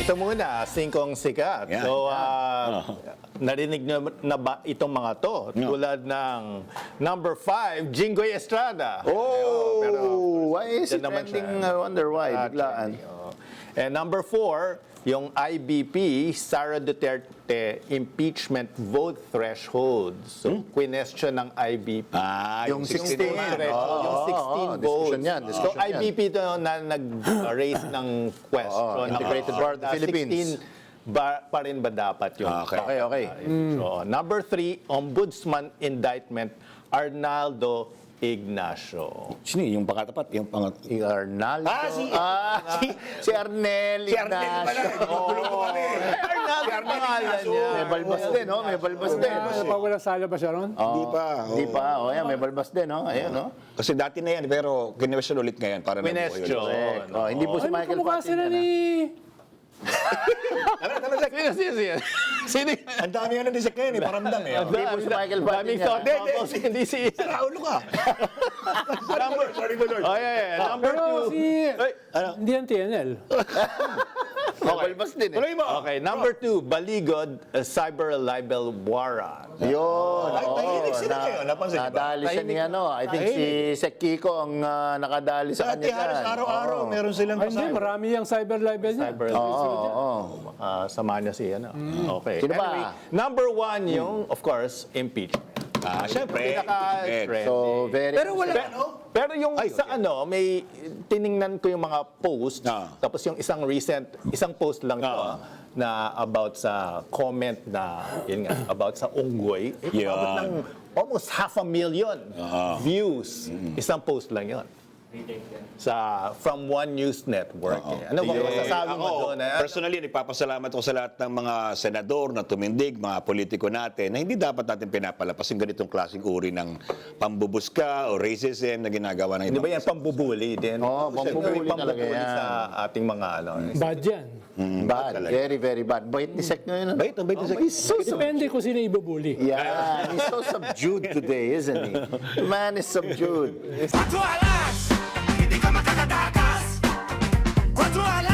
Ito muna, singkong sikat. Yan. So, narinig na ba itong mga to? No. Tulad ng number 5, Jinggoy Estrada. Oh, Pero, why is yan it naman siya. trending? I wonder why. Biglaan. Trending, oo. And number 4, yung IBP, Sara Duterte impeachment vote threshold. So, question ng IBP. Yung 16. Threshold, yung 16 votes. Discussion yan. So, Discussion yan. IBP to na nag-raise ng question. Integrated Bar of the Philippines. 16 pa rin ba dapat yun? Okay. Okay. So, number 3, Ombudsman indictment, Arnaldo Ignacio. Sino yung pakatapat? Yung Si Arnaldo. Si Arnel. Si Arnel pala. Arnaldo pangalan niya. May balbas din, no? May balbas din. Napawala sala ba siya ron? Hindi pa. Hindi pa. O yan, may balbas din, no? Ayan, no? Kasi dati na yan, pero kinwestiyon ulit ngayon para Question. Oh, hindi po si Michael Kamukha Fatin. sila yan, ni... Sino? Ang dami yan na ngayon, paramdam eh. Hindi po si Michael Fatin Daming yan. thought. Hindi si... Raulo ka. Sorry, Lord. Oh, yeah. Number Pero 2. si... Hindi yan TNL. May balbas din, eh. Tuloy mo. Okay, number 2, Baligod cyber libel warrant. Yun. Ay, tahimik sila ngayon. Napansin niyo ba? Nadali siya ni ano. I think si Sek Kiko ang nakadali sa Dati kanya. halos araw-araw, meron silang Ay, hindi. Marami yung cyber libel niya. Cyber samahan niya si ano. Okay. Sino ba? Anyway, number 1 yung, of course, impeachment. Siyempre. Pinaka-trending. So, very... Pero wala, Pero yung sa ano, may tiningnan ko yung mga post, tapos yung isang post lang to, na about sa comment na, yun nga, about sa unggoy. About ng almost 500,000 views. Isang post lang yun. From One News Network. Ano ba masasabi mo doon? Personally, nagpapasalamat ako sa lahat ng mga senador na tumindig, mga politiko natin, na hindi dapat natin pinapalapas yung ganitong klaseng uri ng pambubuska o racism na ginagawa ng Di ba yan pambubuli din? Oo, pambubuli talaga yan. Sa ating mga ano. Bad yan. Bad. Very, very bad. Bait ni Sek ngayon. Bait sa Depende kung sino ibubuli. Yeah, he's so subdued today, isn't he? The man is subdued. Quatro alas, hindi ka makakatakas. Quatro alas.